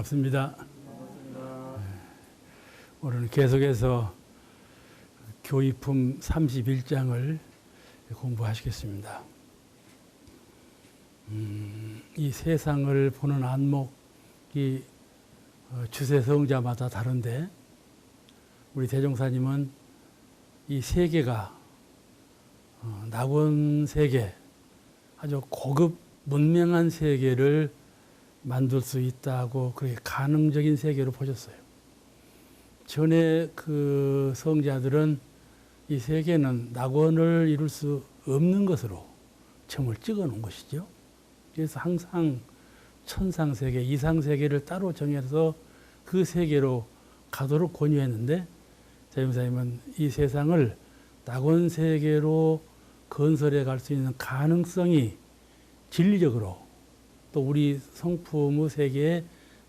반갑습니다. 오늘은 계속해서 교의품 31장을 공부하시겠습니다. 이 세상을 보는 안목이 주세성자마다 다른데 우리 대종사님은 이 세계가 낙원 세계, 아주 고급 문명한 세계를 만들 수 있다고 그렇게 가능적인 세계로 보셨어요. 전에 그 성자들은 이 세계는 낙원을 이룰 수 없는 것으로 점을 찍어 놓은 것이죠. 그래서 항상 천상세계, 이상세계를 따로 정해서 그 세계로 가도록 권유했는데 대종사님은 이 세상을 낙원세계로 건설해 갈 수 있는 가능성이 진리적으로 또 우리 성품의 세계에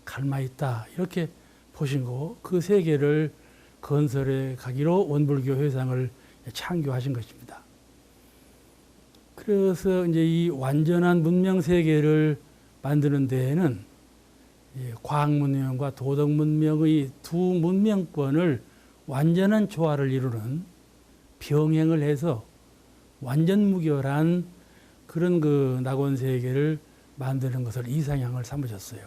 갈마 있다 이렇게 보신 거고 그 세계를 건설해 가기로 원불교 회상을 창교하신 것입니다. 그래서 이제 이 완전한 문명 세계를 만드는 데에는 과학 문명과 도덕 문명의 두 문명권을 완전한 조화를 이루는 병행을 해서 완전 무결한 그런 그 낙원 세계를 만드는 것을 이상향을 삼으셨어요.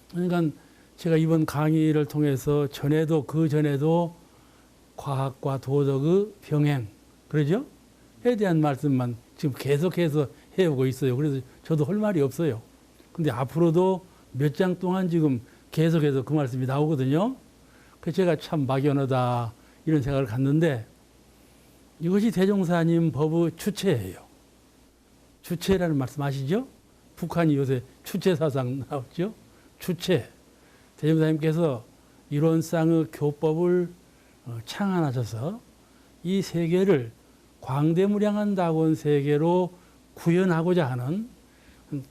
그러니까 제가 이번 강의를 통해서 전에도 그 전에도 과학과 도덕의 병행, 그러죠? 에 대한 말씀만 지금 계속해서 해오고 있어요. 그래서 저도 할 말이 없어요. 근데 앞으로도 몇 장 동안 지금 계속해서 그 말씀이 나오거든요. 그래서 제가 참 막연하다 이런 생각을 갖는데 이것이 대종사님 법의 주체예요. 주체라는 말씀 아시죠? 북한이 요새 주체 사상 나왔죠? 주체. 대종사님께서 이론상의 교법을 창안하셔서 이 세계를 광대무량한 낙원 세계로 구현하고자 하는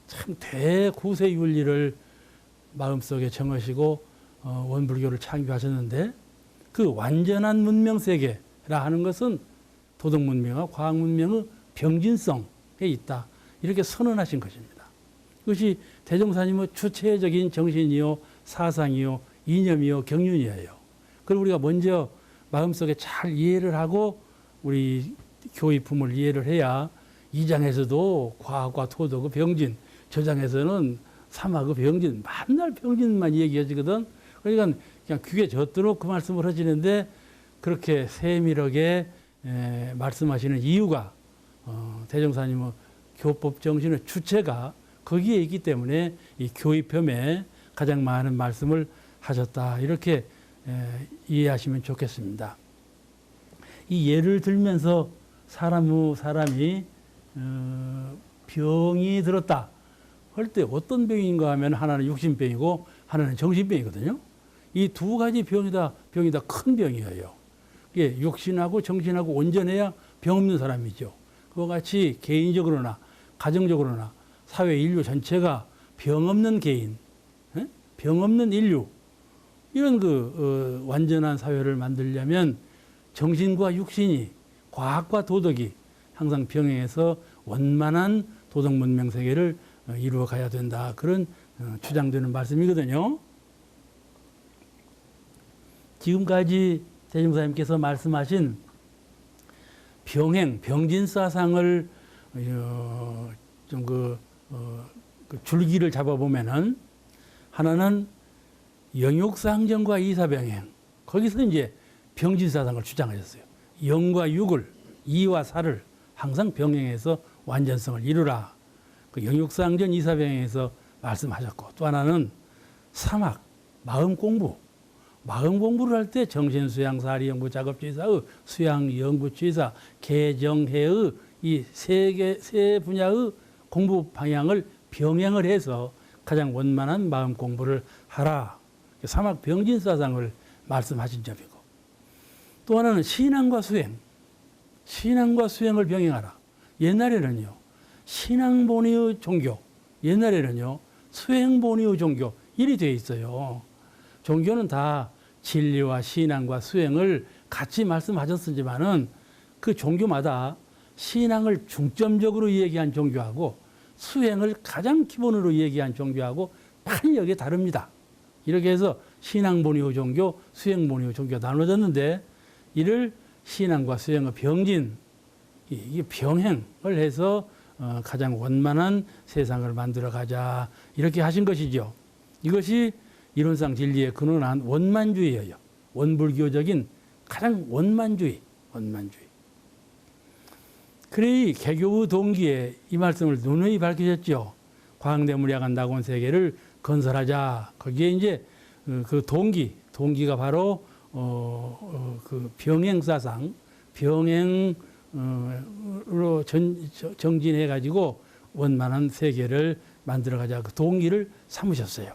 참 대구세윤리를 마음속에 정하시고 원불교를 창조하셨는데 그 완전한 문명세계라 하는 것은 도덕문명과 과학문명의 병진성에 있다. 이렇게 선언하신 것입니다. 그것이 대종사님의 주체적인 정신이요, 사상이요, 이념이요, 경륜이에요. 그걸 우리가 먼저 마음속에 잘 이해를 하고 우리 교의품을 이해를 해야 이 장에서도 과학과 도덕의 병진, 저 장에서는 사막의 병진, 맨날 병진만 얘기해지거든. 그러니까 그냥 귀에 젖도록 그 말씀을 하시는데 그렇게 세밀하게 말씀하시는 이유가 대종사님의 교법 정신의 주체가 거기에 있기 때문에 이 교의품에 가장 많은 말씀을 하셨다. 이렇게 이해하시면 좋겠습니다. 이 예를 들면서 사람이 병이 들었다 할 때 어떤 병인가 하면 하나는 육신병이고 하나는 정신병이거든요. 이 두 가지 병이 다 큰 병이에요. 이게 육신하고 정신하고 온전해야 병 없는 사람이죠. 그와 같이 개인적으로나 가정적으로나 사회 인류 전체가 병 없는 개인, 병 없는 인류 이런 그 완전한 사회를 만들려면 정신과 육신이 과학과 도덕이 항상 병행해서 원만한 도덕 문명 세계를 이루어 가야 된다. 그런 주장되는 말씀이거든요. 지금까지 대종사님께서 말씀하신 병행, 병진사상을 좀 그 줄기를 잡아보면은 하나는 영육상정과 이사병행 거기서 이제 병진사상을 주장하셨어요. 영과 육을, 이와 사를 항상 병행해서 완전성을 이루라. 그 영육상전 이사병행에서 말씀하셨고 또 하나는 사막, 마음 공부를 할 때 정신수양, 사리연구, 작업주의사의 수양, 연구주의사, 개정해의 이 세 분야의 공부 방향을 병행을 해서 가장 원만한 마음 공부를 하라. 사막 병진사상을 말씀하신 점이고 또 하나는 신앙과 수행을 병행하라. 옛날에는요 신앙본위의 종교, 옛날에는요 수행본위의 종교 이리 되어 있어요. 종교는 다 진리와 신앙과 수행을 같이 말씀하셨지만은 그 종교마다 신앙을 중점적으로 얘기한 종교하고 수행을 가장 기본으로 얘기한 종교하고 많이 여기에 다릅니다. 이렇게 해서 신앙본이요 종교, 수행본이요 종교가 나눠졌는데 이를 신앙과 수행의 병진, 이게 병행을 해서 가장 원만한 세상을 만들어가자 이렇게 하신 것이죠. 이것이 이론상 진리에 근원한 원만주의예요. 원불교적인 가장 원만주의. 그래 이 개교의 동기에 이 말씀을 누누이 밝히셨죠. 광대무량한 낙원 세계를 건설하자. 거기에 이제 그 동기가 바로 그 병행사상, 병행으로 정진해 가지고 원만한 세계를 만들어가자. 그 동기를 삼으셨어요.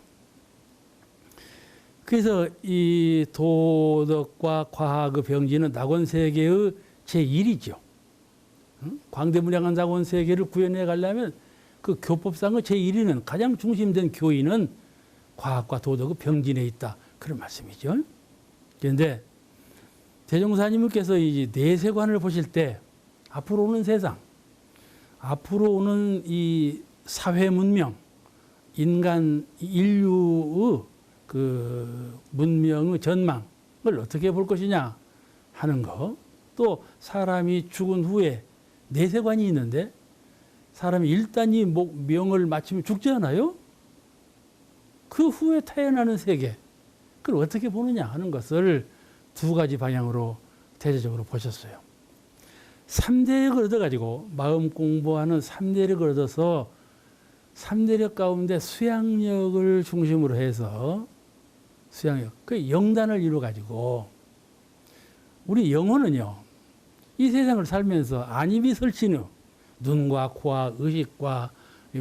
그래서 이 도덕과 과학의 병진은 낙원 세계의 제1이죠. 광대무량한 낙원 세계를 구현해 가려면 그 교법상의 제1위는 가장 중심된 교인은 과학과 도덕의 병진에 있다. 그런 말씀이죠. 그런데 대종사님께서 이 내세관을 보실 때 앞으로 오는 세상, 앞으로 오는 이 사회 문명, 인류의 그 문명의 전망을 어떻게 볼 것이냐 하는 거, 또 사람이 죽은 후에 내세관이 있는데 사람이 일단 이 명을 마치면 죽지 않아요? 그 후에 태어나는 세계, 그걸 어떻게 보느냐 하는 것을 두 가지 방향으로 대체적으로 보셨어요. 3대력을 얻어가지고 마음 공부하는 3대력을 얻어서 3대력 가운데 수양력을 중심으로 해서 수양력, 그 영단을 이루어가지고 우리 영혼은요, 이 세상을 살면서 안입이 설치는 눈과 코와 의식과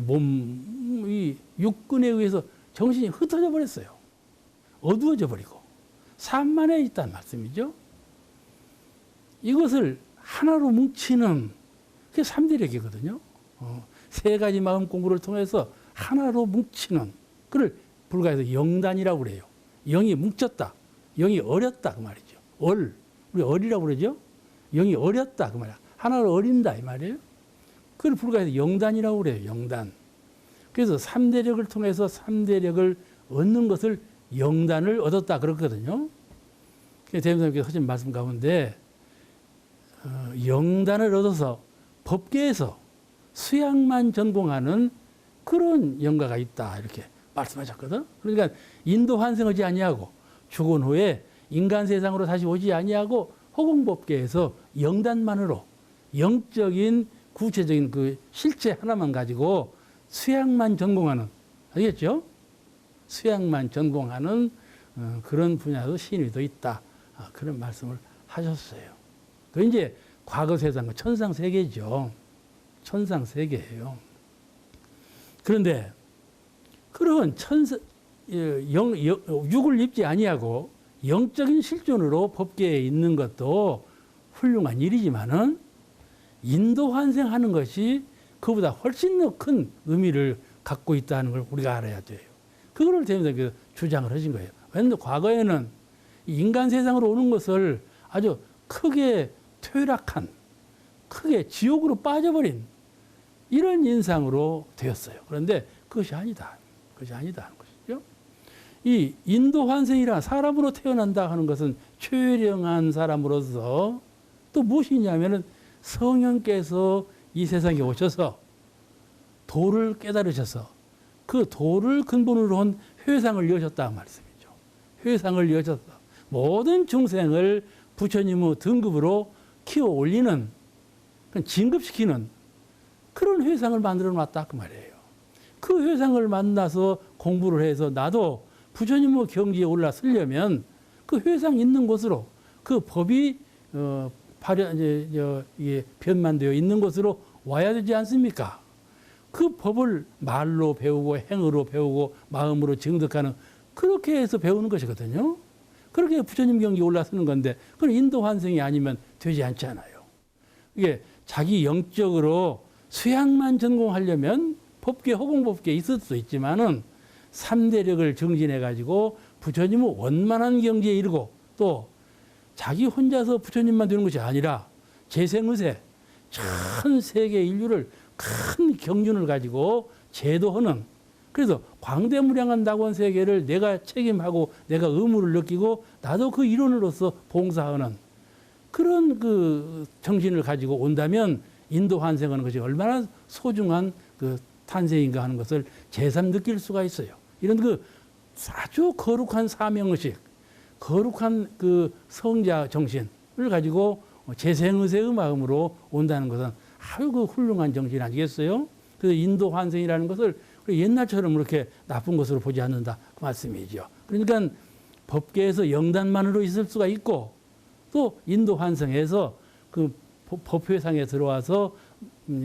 몸, 이 육근에 의해서 정신이 흩어져 버렸어요. 어두워져 버리고 산만해 있다는 말씀이죠. 이것을 하나로 뭉치는 그게 3대력이거든요. 세 가지 마음 공부를 통해서 하나로 뭉치는 그를 불가해서 영단이라고 그래요. 영이 뭉쳤다. 영이 어렸다 그 말이죠. 우리 어리라고 그러죠. 영이 어렸다 그 말이야. 하나로 어린다 이 말이에요. 그걸 불가해서 영단이라고 그래요. 영단. 그래서 3대력을 통해서 3대력을 얻는 것을 영단을 얻었다 그렇거든요. 대통령께서 하신 말씀 가운데 영단을 얻어서 법계에서 수양만 전공하는 그런 영가가 있다 이렇게 말씀하셨거든. 그러니까 인도 환생하지 아니하고 죽은 후에 인간 세상으로 다시 오지 아니하고 허공법계에서 영단만으로 영적인 구체적인 그 실체 하나만 가지고 수양만 전공하는, 알겠죠? 수양만 전공하는 그런 분야도 신의도 있다. 그런 말씀을 하셨어요. 그 이제 과거 세상은 천상 세계죠. 천상 세계예요. 그런데 그런 육을 입지 아니하고 영적인 실존으로 법계에 있는 것도 훌륭한 일이지만은 인도 환생하는 것이 그보다 훨씬 더 큰 의미를 갖고 있다는 걸 우리가 알아야 돼요. 그거를 대면서 주장을 하신 거예요. 왜냐하면 과거에는 인간 세상으로 오는 것을 아주 크게 퇴락한, 크게 지옥으로 빠져버린 이런 인상으로 되었어요. 그런데 그것이 아니다. 그것이 아니다 하는 것이죠. 이 인도 환생이라 사람으로 태어난다 하는 것은 최령한 사람으로서 또 무엇이냐면은 성령께서 이 세상에 오셔서 도를 깨달으셔서 그 도를 근본으로 한 회상을 여셨다 말씀이죠. 회상을 여셔서 모든 중생을 부처님의 등급으로 키워 올리는, 진급시키는 그런 회상을 만들어 놨다 그 말이에요. 그 회상을 만나서 공부를 해서 나도 부처님의 경지에 올라서려면 그 회상 있는 곳으로 그 법이 변만되어 있는 곳으로 와야 되지 않습니까? 그 법을 말로 배우고 행으로 배우고 마음으로 증득하는, 그렇게 해서 배우는 것이거든요. 그렇게 부처님 경지에 올라서는 건데 그건 인도 환생이 아니면 되지 않잖아요. 이게 자기 영적으로 수양만 전공하려면 법계, 허공법계에 있을 수 있지만은 3대력을 정진해 가지고 부처님의 원만한 경지에 이르고 또 자기 혼자서 부처님만 되는 것이 아니라 재생의세 전 세계 인류를 큰 경륜을 가지고 제도하는 그래서 광대무량한 낙원 세계를 내가 책임하고 내가 의무를 느끼고 나도 그 일원으로서 봉사하는 그런 그 정신을 가지고 온다면 인도 환생하는 것이 얼마나 소중한 그 탄생인가 하는 것을 제삼 느낄 수가 있어요. 이런 그 아주 거룩한 사명의식, 거룩한 그 성자 정신을 가지고 재생의세의 마음으로 온다는 것은 아주 그 훌륭한 정신 아니겠어요? 그래서 인도 환생이라는 것을 옛날처럼 그렇게 나쁜 것으로 보지 않는다 그 말씀이죠. 그러니까 법계에서 영단만으로 있을 수가 있고 또 인도 환생에서 그 법회상에 들어와서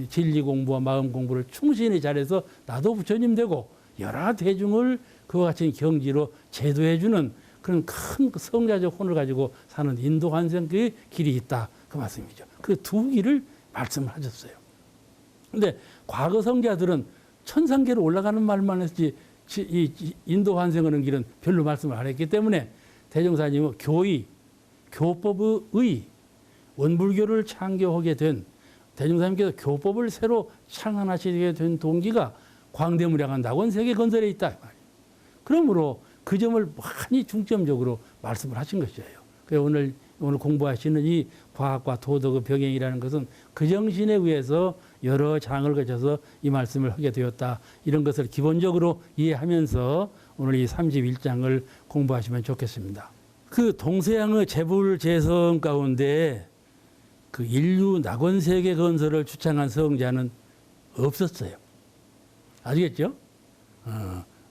진리 공부와 마음 공부를 충실히 잘해서 나도 부처님 되고 여러 대중을 그와 같은 경지로 제도해주는 그런 큰 성자적 혼을 가지고 사는 인도 환생의 길이 있다 그 말씀이죠. 그 두 길을 말씀을 하셨어요. 근데 과거 성자들은 천상계로 올라가는 말만 했지 이 인도 환생하는 길은 별로 말씀을 안 했기 때문에 대종사님은 교의, 교법의 의, 원불교를 창교하게 된 대종사님께서 교법을 새로 창안하시게 된 동기가 광대무량한 낙원 세계 건설에 있다. 그러므로 그 점을 많이 중점적으로 말씀을 하신 것이에요. 그래서 오늘 공부하시는 이 과학과 도덕의 병행이라는 것은 그 정신에 의해서 여러 장을 거쳐서 이 말씀을 하게 되었다. 이런 것을 기본적으로 이해하면서 오늘 이 31장을 공부하시면 좋겠습니다. 그 동서양의 재불재성 가운데 그 인류 낙원세계 건설을 주창한 성자는 없었어요. 아시겠죠?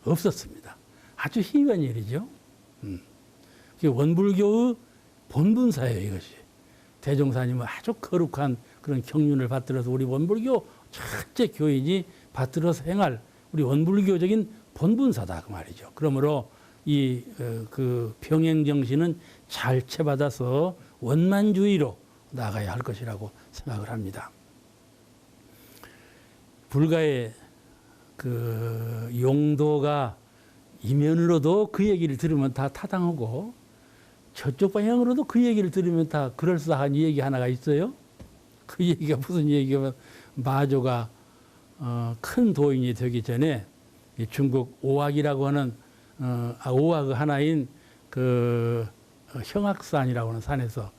없었습니다. 아주 희미한 일이죠. 원불교의 본분사예요, 이것이. 대종사님은 아주 거룩한 그런 경륜을 받들어서 우리 원불교 첫째 교인이 받들어서 행할 우리 원불교적인 본분사다 그 말이죠. 그러므로 이 그 병행 정신은 잘 채받아서 원만주의로 나가야 할 것이라고 생각을 합니다. 불가의 그 용도가 이면으로도 그 얘기를 들으면 다 타당하고 저쪽 방향으로도 그 얘기를 들으면 다 그럴싸한 얘기 하나가 있어요. 그 얘기가 무슨 얘기냐면 마조가 큰 도인이 되기 전에 중국 오악이라고 하는 오악 하나인 그 형악산이라고 하는 산에서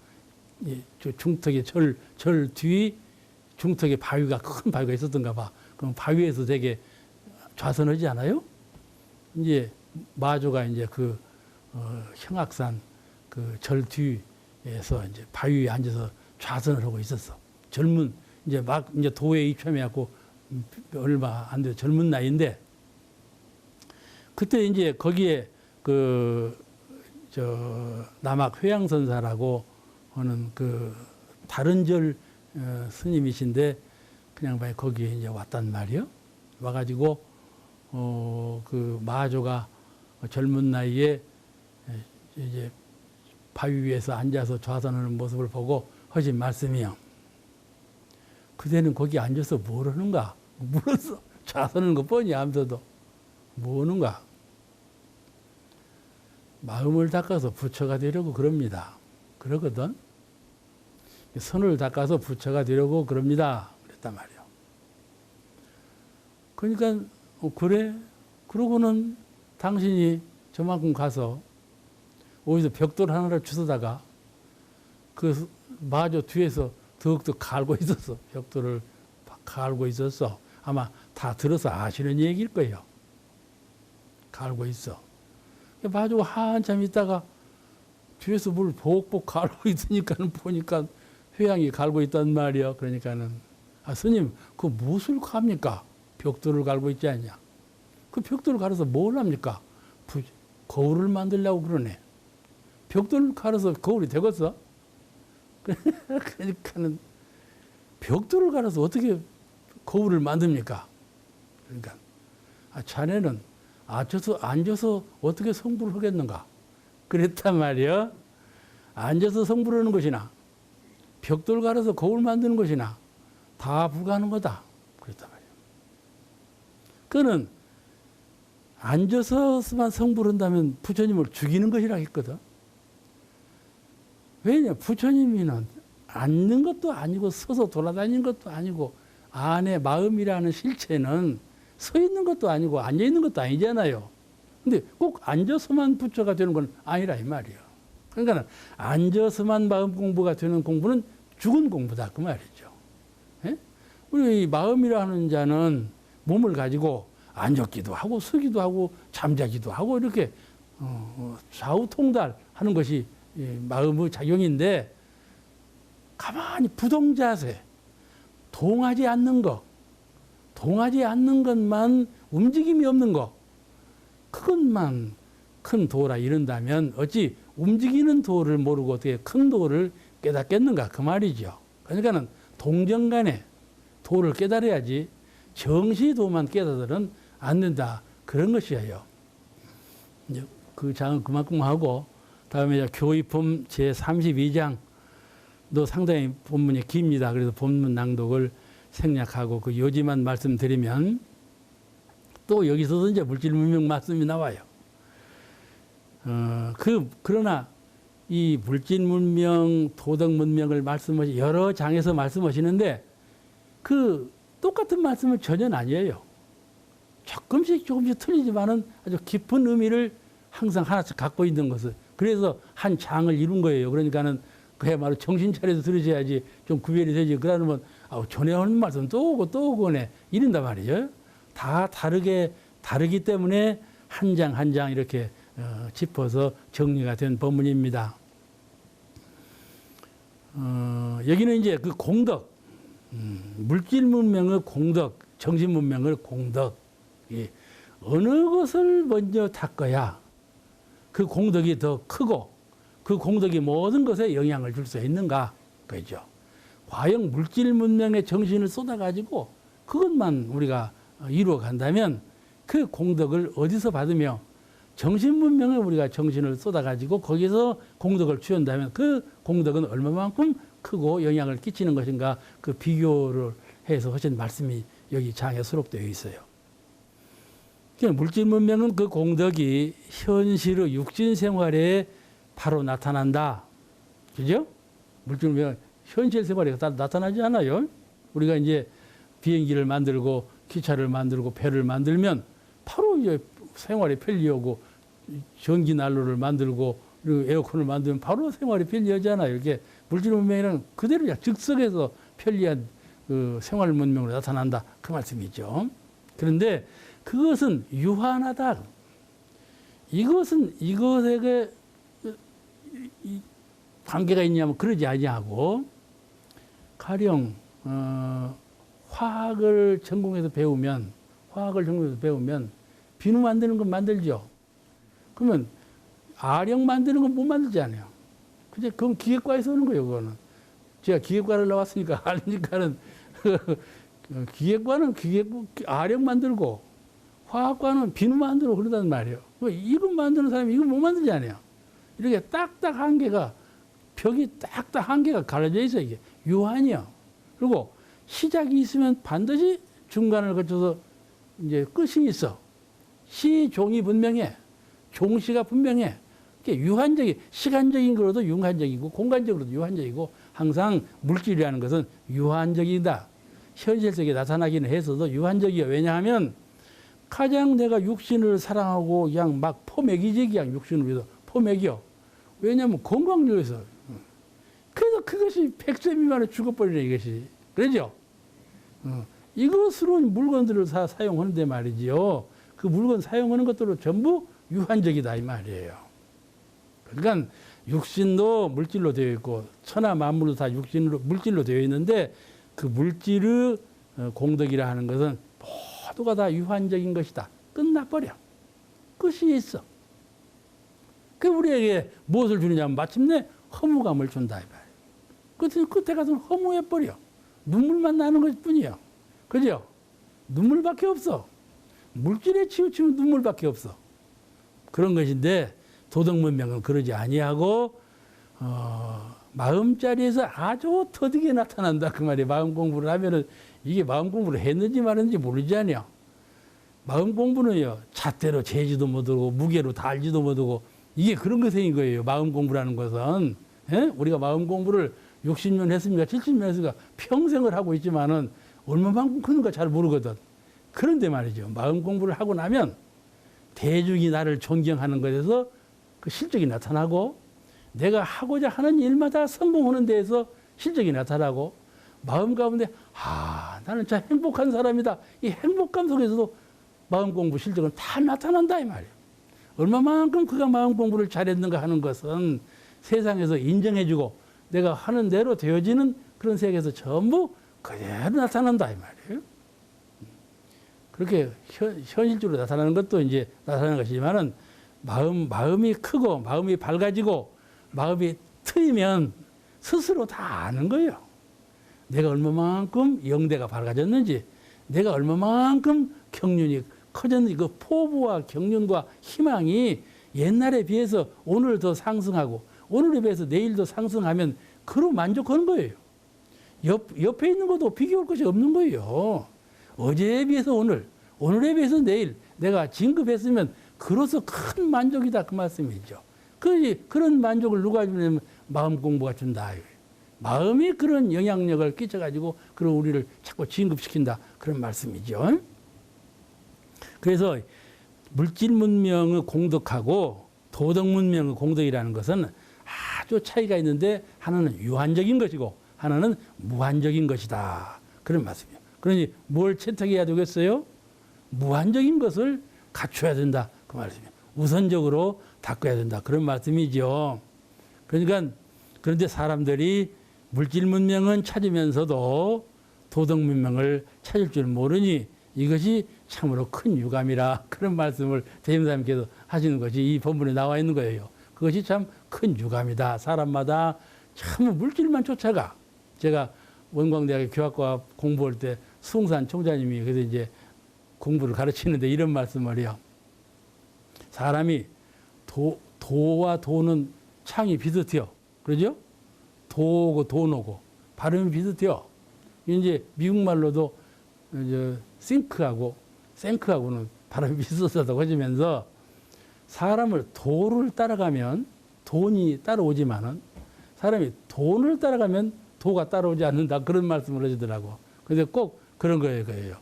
중턱에 절 뒤 중턱에 바위가 큰 바위가 있었던가 봐. 그럼 바위에서 되게 좌선하지 않아요? 이제 마조가 이제 그 형악산 그 절 뒤에서 이제 바위 위에 앉아서 좌선을 하고 있었어. 젊은 이제 막 이제 도에 입참해갖고 얼마 안 돼 젊은 나이인데 그때 이제 거기에 그 남학 회양선사라고 하는 그 다른 절 스님이신데 그냥 거기에 이제 왔단 말이요. 와가지고 그 마조가 젊은 나이에 이제 바위 위에서 앉아서 좌선하는 모습을 보고 하신 말씀이요. 그대는 거기 앉아서 뭘 하는가? 물었어. 좌선하는 거 뻔히 하면서도 뭐 하는가? 마음을 닦아서 부처가 되려고 그럽니다. 그러거든. 손을 닦아서 부처가 되려고 그럽니다. 그랬단 말이에요. 그러니까 그래? 그러고는 당신이 저만큼 가서 어디서 벽돌 하나를 주워다가 그 마저 뒤에서 더욱더 갈고 있었어. 벽돌을 갈고 있었어. 아마 다 들어서 아시는 얘기일 거예요. 갈고 있어. 마저가 한참 있다가 뒤에서 뭘 복복 갈고 있으니까는 보니까 회양이 갈고 있단 말이요. 그러니까는 스님 그 무엇을 갑니까? 벽돌을 갈고 있지 않냐? 그 벽돌을 갈아서 뭘 합니까? 거울을 만들려고 그러네. 벽돌을 갈아서 거울이 되겠어? 그러니까는 벽돌을 갈아서 어떻게 거울을 만듭니까? 그러니까 자네는 앉아서 어떻게 성불을 하겠는가? 그랬단 말이야. 앉아서 성불을 하는 것이나 벽돌 갈아서 거울 만드는 것이나 다 불가하는 거다. 그랬단 말이야. 그는 앉아서만 성불한다면 부처님을 죽이는 것이라고 했거든. 왜냐? 부처님이는 앉는 것도 아니고 서서 돌아다니는 것도 아니고 안에 마음이라는 실체는 서 있는 것도 아니고 앉아 있는 것도 아니잖아요. 근데 꼭 앉아서만 부처가 되는 건 아니라 이 말이에요. 그러니까 앉아서만 마음 공부가 되는 공부는 죽은 공부다 그 말이죠. 예? 우리 마음이라는 자는 몸을 가지고 앉았기도 하고 서기도 하고 잠자기도 하고 이렇게 좌우통달하는 것이 마음의 작용인데 가만히 부동자세, 동하지 않는 것, 동하지 않는 것만 움직임이 없는 것, 그것만 큰 도라 이른다면 어찌 움직이는 도를 모르고 어떻게 큰 도를 깨닫겠는가 그 말이죠. 그러니까는 동정간에 도를 깨달아야지 정시도만 깨달으면 안 된다 그런 것이에요. 이제 그 장은 그만큼 하고 다음에 교의품 제 32장도 상당히 본문이 깁니다. 그래서 본문 낭독을 생략하고 그 요지만 말씀드리면 또 여기서도 이제 물질문명 말씀이 나와요. 그러나 이 물질문명, 도덕문명을 말씀하시 여러 장에서 말씀하시는데 그 똑같은 말씀은 전혀 아니에요. 조금씩 틀리지만은 아주 깊은 의미를 항상 하나씩 갖고 있는 것을. 그래서 한 장을 이룬 거예요. 그러니까는 그야말로 정신 차려서 들으셔야지 좀 구별이 되지. 그러면 전에 하는 말씀 또 오고 또 오고네 이런단 말이에요. 다 다르기 때문에 한 장 한 장 이렇게 짚어서 정리가 된 법문입니다. 여기는 이제 그 공덕, 물질 문명의 공덕, 정신 문명의 공덕, 어느 것을 먼저 닦아야 그 공덕이 더 크고 그 공덕이 모든 것에 영향을 줄 수 있는가, 그죠? 과연 물질 문명의 정신을 쏟아가지고 그것만 우리가 이루어 간다면 그 공덕을 어디서 받으며 정신 문명에 우리가 정신을 쏟아가지고 거기서 공덕을 취한다면 그 공덕은 얼마만큼 크고 영향을 끼치는 것인가 그 비교를 해서 하신 말씀이 여기 장에 수록되어 있어요. 물질 문명은 그 공덕이 현실의 육신 생활에 바로 나타난다. 그죠? 물질 문명은 현실 생활에 다 나타나지 않아요. 우리가 이제 비행기를 만들고 기차를 만들고 배를 만들면 바로 이제 생활이 편리하고 전기 난로를 만들고 그리고 에어컨을 만들면 바로 생활이 편리하잖아요. 이렇게 물질 문명이란 그대로 즉석에서 편리한 그 생활 문명으로 나타난다. 그 말씀이죠. 그런데 그것은 유한하다. 이것은 이것에게 관계가 있냐면 그러지 아니하고 가령 화학을 전공해서 배우면 비누 만드는 건 만들죠. 그러면 아령 만드는 건 못 만들잖아요. 그건 기계과에서 하는 거예요. 그거는 제가 기계과를 나왔으니까 아니까는 기계과는 아령 만들고 화학과는 비누 만들고 그러단 말이에요. 이거 만드는 사람이 이거 못 만들잖아요. 이렇게 딱딱 한계가 벽이 딱딱 한계가 갈라져 있어. 이게 유한이요. 그리고 시작이 있으면 반드시 중간을 거쳐서 이제 끝이 있어. 시 종이 분명해. 종시가 분명해. 유한적인 시간적인 거로도 유한적이고 공간적으로도 유한적이고 항상 물질이라는 것은 유한적이다. 현실 속에 나타나기는 해서도 유한적이야. 왜냐하면 가장 내가 육신을 사랑하고 그냥 막 포먹이지 그냥 육신을 위해서 포먹여. 왜냐하면 건강을 위해서. 그래서 그것이 100세 미만에 죽어버리네 이것이. 그러죠? 이것으로 물건들을 사용하는데 말이지요. 그 물건 사용하는 것들은 전부 유한적이다 이 말이에요. 그러니까 육신도 물질로 되어 있고 천하 만물도 다 물질로 되어 있는데 그 물질의 공덕이라 하는 것은 모두가 다 유한적인 것이다. 끝나버려. 끝이 있어. 그 우리에게 무엇을 주느냐면 마침내 허무감을 준다 이 말이에요. 끝에 가서는 허무해버려. 눈물만 나는 것뿐이야. 그죠? 눈물밖에 없어. 물질에 치우치면 눈물밖에 없어. 그런 것인데 도덕문명은 그러지 아니하고 마음자리에서 아주 더디게 나타난다 그 말이에요. 마음 공부를 하면은 이게 마음 공부를 했는지 말았는지 모르지 않냐. 마음 공부는요 잣대로 재지도 못하고 무게로 달지도 못하고 이게 그런 것인 거예요. 마음 공부라는 것은 우리가 마음 공부를 60년 했습니까? 70년 했습니까? 평생을 하고 있지만은 얼마만큼 크는가 잘 모르거든. 그런데 말이죠. 마음 공부를 하고 나면 대중이 나를 존경하는 것에서 그 실적이 나타나고 내가 하고자 하는 일마다 성공하는 데에서 실적이 나타나고 마음 가운데 나는 참 행복한 사람이다. 이 행복감 속에서도 마음 공부 실적은 다 나타난다 이 말이에요. 얼마만큼 그가 마음 공부를 잘했는가 하는 것은 세상에서 인정해주고 내가 하는 대로 되어지는 그런 세계에서 전부 그대로 나타난다 이 말이에요. 그렇게 현실적으로 나타나는 것도 이제 나타나는 것이지만은 마음이 크고 마음이 밝아지고 마음이 트이면 스스로 다 아는 거예요. 내가 얼마만큼 영대가 밝아졌는지, 내가 얼마만큼 경륜이 커졌는지, 그 포부와 경륜과 희망이 옛날에 비해서 오늘 더 상승하고 오늘에 비해서 내일 더 상승하면 그로 만족하는 거예요. 옆에 있는 것도 비교할 것이 없는 거예요. 어제에 비해서 오늘, 오늘에 비해서 내일 내가 진급했으면 그로서 큰 만족이다 그 말씀이죠. 그런 만족을 누가 주냐면 마음 공부가 준다. 마음이 그런 영향력을 끼쳐가지고 그런 우리를 자꾸 진급시킨다 그런 말씀이죠. 그래서 물질 문명의 공덕하고 도덕 문명의 공덕이라는 것은 아주 차이가 있는데 하나는 유한적인 것이고 하나는 무한적인 것이다. 그런 말씀이에요. 그러니 뭘 채택해야 되겠어요? 무한적인 것을 갖춰야 된다. 그 말씀이에요. 우선적으로 닦아야 된다. 그런 말씀이죠. 그러니까 그런데 사람들이 물질 문명은 찾으면서도 도덕 문명을 찾을 줄 모르니 이것이 참으로 큰 유감이라 그런 말씀을 대임사님께서 하시는 것이 이 본문에 나와 있는 거예요. 그것이 참 큰 유감이다. 사람마다 참 물질만 쫓아가. 제가 원광대학의 교학과 공부할 때 수흥산 총장님이 그래서 이제 공부를 가르치는데 이런 말씀을 해요. 사람이 도와 도는 창이 비슷해요. 그러죠? 도고 도노고 발음이 비슷해요. 이제 미국말로도 이제 생크하고는 발음이 비슷하다고 하시면서 사람을 도를 따라가면 돈이 따라오지만은 사람이 돈을 따라가면 도가 따라오지 않는다 그런 말씀을 하시더라고. 근데 꼭 그런 거예요.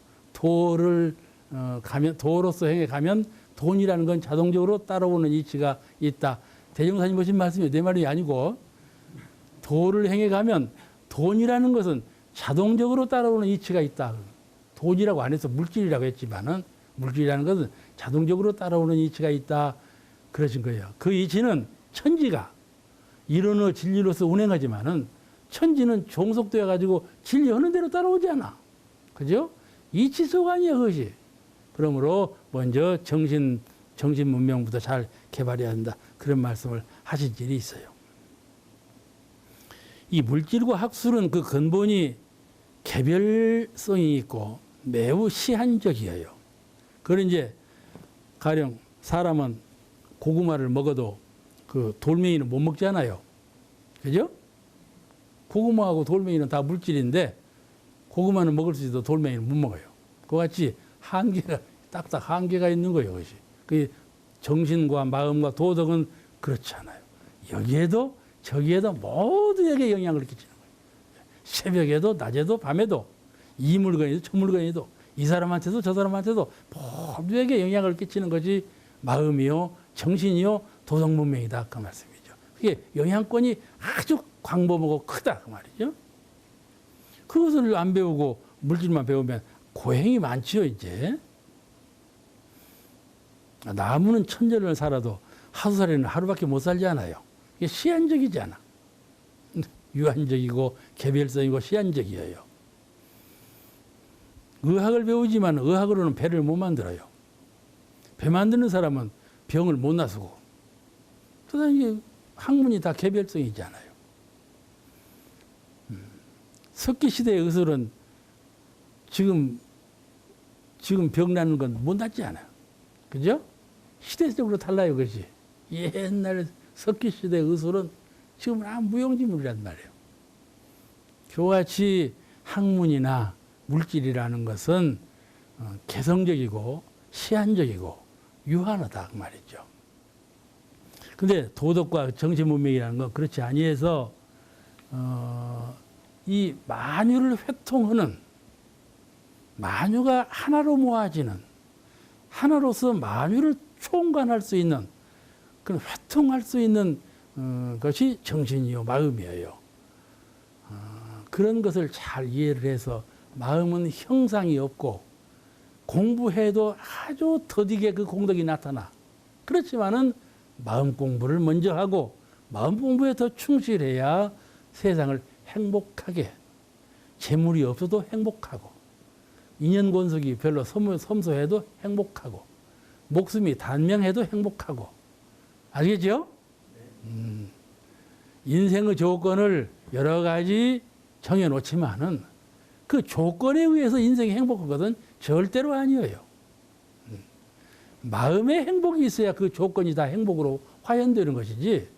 도로서 행해 가면 돈이라는 건 자동적으로 따라오는 이치가 있다. 대종사님 보신 말씀이 내 말이 아니고 도를 행해 가면 돈이라는 것은 자동적으로 따라오는 이치가 있다. 돈이라고 안 해서 물질이라고 했지만은 물질이라는 것은 자동적으로 따라오는 이치가 있다. 그러신 거예요. 그 이치는 천지가 이론의 진리로서 운행하지만은 천지는 종속되어 가지고 진리하는 대로 따라오지 않아. 그죠? 이치소관이야 그것이. 그러므로 먼저 정신 문명부터 잘 개발해야 한다. 그런 말씀을 하신 일이 있어요. 이 물질과 학술은 그 근본이 개별성이 있고 매우 시한적이에요. 그런 이제 가령 사람은 고구마를 먹어도 그 돌멩이는 못 먹잖아요. 그죠? 고구마하고 돌멩이는 다 물질인데 고구마는 먹을 수 있어도 돌멩이는 못 먹어요. 그와 같이 딱딱 한계가 있는 거예요. 그것이. 그 정신과 마음과 도덕은 그렇지 않아요. 여기에도 저기에도 모두에게 영향을 끼치는 거예요. 새벽에도 낮에도 밤에도 이 물건이도 저 물건이도 이 사람한테도 저 사람한테도 모두에게 영향을 끼치는 것이 마음이요 정신이요 도덕 문명이다 그 말씀이죠. 그게 영향권이 아주 광범하고 크다 그 말이죠. 그것을 안 배우고 물질만 배우면 고행이 많지요 이제. 나무는 천년을 살아도 하루살이는 하루밖에 못 살잖아요. 이게 시한적이지 않아. 유한적이고 개별성이고 시한적이에요. 의학을 배우지만 의학으로는 배를 못 만들어요. 배 만드는 사람은 병을 못 나서고. 그다음에 학문이 다 개별성이잖아요. 석기 시대의 의술은 지금 병 나는 건 못 낫지 않아요. 그죠? 시대적으로 달라요, 그것이. 옛날 석기 시대의 의술은 지금은 아무 무용지물이란 말이에요. 교같이 학문이나 물질이라는 것은 개성적이고 시한적이고 유한하다 그 말이죠. 근데 도덕과 정신문명이라는 건 그렇지 아니해서 이 만유를 회통하는 만유가 하나로 모아지는, 하나로서 만유를 총괄할 수 있는, 그런 회통할 수 있는 것이 정신이요 마음이에요. 그런 것을 잘 이해를 해서 마음은 형상이 없고 공부해도 아주 더디게 그 공덕이 나타나. 그렇지만은 마음 공부를 먼저 하고 마음 공부에 더 충실해야 세상을 행복하게, 재물이 없어도 행복하고, 인연권속이 별로 섬소해도 행복하고, 목숨이 단명해도 행복하고. 알겠죠? 인생의 조건을 여러 가지 정해놓지만은 그 조건에 의해서 인생이 행복하거든 절대로 아니에요. 마음의 행복이 있어야 그 조건이 다 행복으로 화연되는 것이지,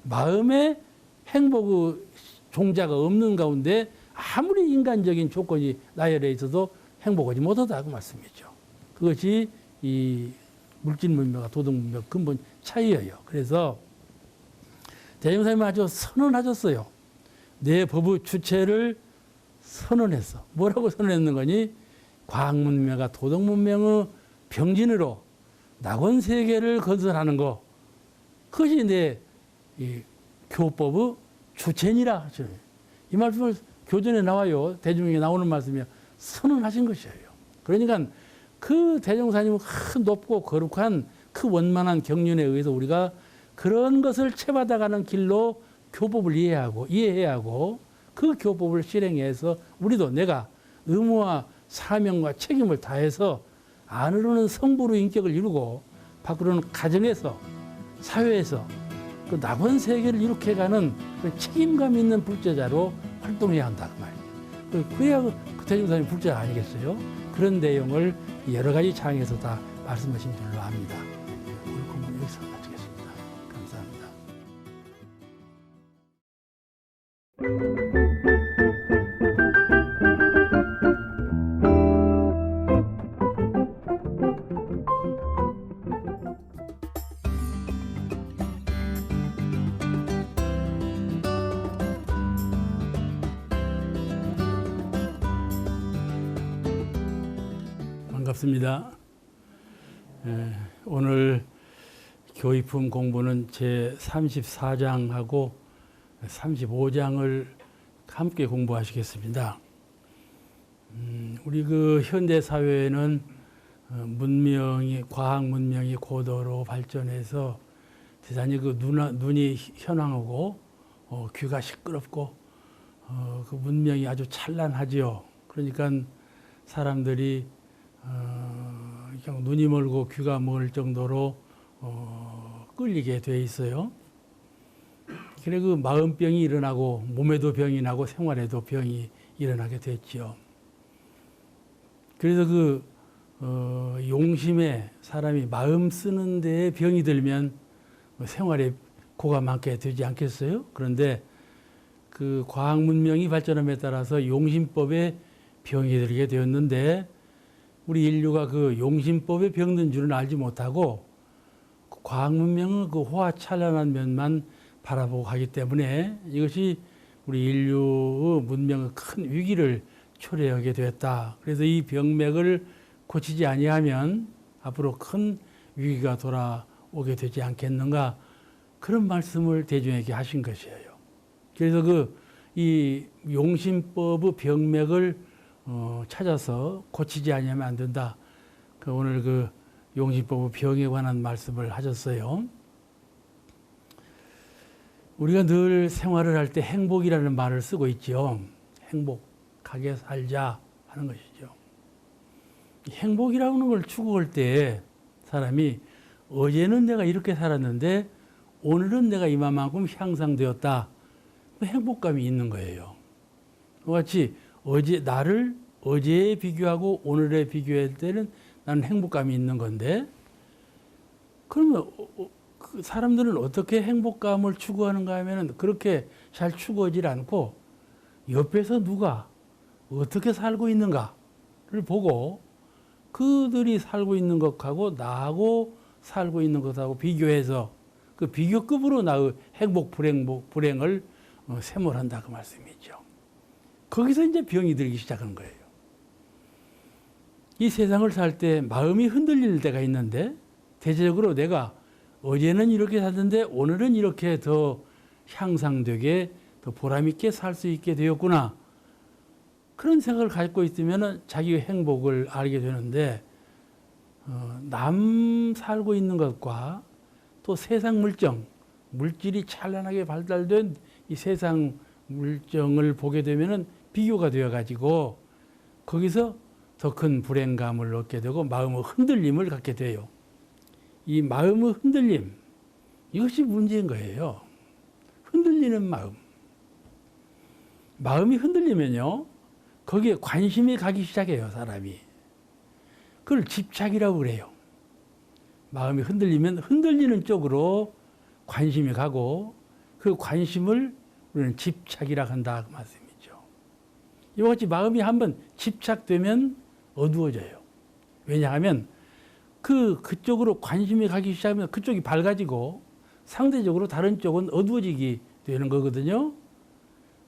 마음의 행복의 종자가 없는 가운데 아무리 인간적인 조건이 나열해 있어도 행복하지 못하다고 말씀이죠. 그것이 이 물질 문명과 도덕 문명 근본 차이예요. 그래서 대종사님은 아주 선언하셨어요. 내 법의 주체를 선언했어. 뭐라고 선언했는 거니? 과학 문명과 도덕 문명의 병진으로 낙원 세계를 건설하는 거. 그것이 내 이 교법의 주체니라 하죠. 이 말씀을 교전에 나와요. 대중에게 나오는 말씀이야. 선언하신 것이에요. 그러니까 그 대종사님은 큰 높고 거룩한 그 원만한 경륜에 의해서 우리가 그런 것을 채받아가는 길로 교법을 이해해야 하고 그 교법을 실행해서 우리도 내가 의무와 사명과 책임을 다해서 안으로는 성부로 인격을 이루고 밖으로는 가정에서 사회에서 그 낙원 세계를 이룩해 가는 그 책임감 있는 불제자로 활동해야 한다 그 말이에요. 그래야 그 대종사님 불제자 아니겠어요? 그런 내용을 여러 가지 장에서 다 말씀하신 줄로 압니다. 오늘 공부 여기서 마치겠습니다. 감사합니다. 반갑습니다. 오늘 교의품 공부는 제 34장하고 35장을 함께 공부하시겠습니다. 우리 그 현대 사회에는 과학 문명이 고도로 발전해서 대단히 그 눈이 현황하고 귀가 시끄럽고 그 문명이 아주 찬란하지요. 그러니까 사람들이 그냥 눈이 멀고 귀가 멀 정도로 끌리게 돼 있어요. 그래 그 마음병이 일어나고 몸에도 병이 나고 생활에도 병이 일어나게 됐죠. 그래서 그 용심에 사람이 마음 쓰는 데에 병이 들면 생활에 고가 많게 되지 않겠어요? 그런데 그 과학 문명이 발전함에 따라서 용심법에 병이 들게 되었는데 우리 인류가 그 용심법에 병든 줄은 알지 못하고 과학 문명은 그 호화찬란한 면만 바라보고 가기 때문에 이것이 우리 인류의 문명의 큰 위기를 초래하게 되었다. 그래서 이 병맥을 고치지 아니하면 앞으로 큰 위기가 돌아오게 되지 않겠는가, 그런 말씀을 대중에게 하신 것이에요. 그래서 이 용심법의 병맥을 찾아서 고치지 아니하면 안 된다. 오늘 그 용심법의 병에 관한 말씀을 하셨어요. 우리가 늘 생활을 할 때 행복이라는 말을 쓰고 있죠. 행복하게 살자 하는 것이죠. 행복이라는 걸 추구할 때 사람이 어제는 내가 이렇게 살았는데 오늘은 내가 이만큼 향상되었다. 그 행복감이 있는 거예요. 같이 나를 어제에 비교하고 오늘에 비교할 때는 나는 행복감이 있는 건데, 그러면 그 사람들은 어떻게 행복감을 추구하는가 하면은 그렇게 잘 추구하지 않고 옆에서 누가 어떻게 살고 있는가를 보고 그들이 살고 있는 것하고 나하고 살고 있는 것하고 비교해서 그 비교급으로 나의 행복 불행을 세몰한다 그 말씀이죠. 거기서 이제 병이 들기 시작하는 거예요. 이 세상을 살 때 마음이 흔들릴 때가 있는데 대체적으로 내가 어제는 이렇게 살던데 오늘은 이렇게 더 향상되게 더 보람있게 살 수 있게 되었구나. 그런 생각을 갖고 있으면 자기의 행복을 알게 되는데 남 살고 있는 것과 또 세상 물질이 찬란하게 발달된 이 세상 물정을 보게 되면은 비교가 되어 가지고 거기서 더 큰 불행감을 얻게 되고 마음의 흔들림을 갖게 돼요. 이 마음의 흔들림, 이것이 문제인 거예요. 흔들리는 마음. 마음이 흔들리면요, 거기에 관심이 가기 시작해요, 사람이. 그걸 집착이라고 그래요. 마음이 흔들리면 흔들리는 쪽으로 관심이 가고 그 관심을 우리는 집착이라고 한다 그 말씀이죠. 이와 같이 마음이 한번 집착되면 어두워져요. 왜냐하면 그쪽으로 관심이 가기 시작하면 그쪽이 밝아지고 상대적으로 다른 쪽은 어두워지게 되는 거거든요.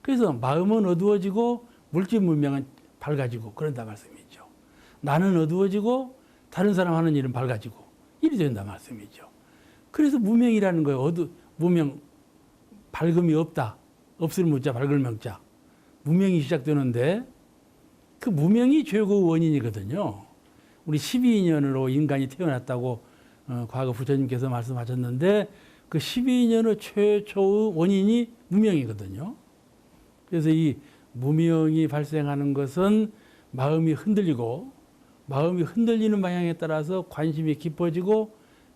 그래서 마음은 어두워지고 물질 문명은 밝아지고 그런다 말씀이죠. 나는 어두워지고 다른 사람 하는 일은 밝아지고 이리 된다 말씀이죠. 그래서 무명이라는 거예요. 무명, 밝음이 없다. 없을 무자, 밝을 명자. 무명이 시작되는데 그 무명이 죄의 원인이거든요. 우리 12인연으로 인간이 태어났다고 과거 부처님께서 말씀하셨는데 그 12인연의 최초의 원인이 무명이거든요. 그래서 이 무명이 발생하는 것은 마음이 흔들리고 마음이 흔들리는 방향에 따라서 관심이 깊어지고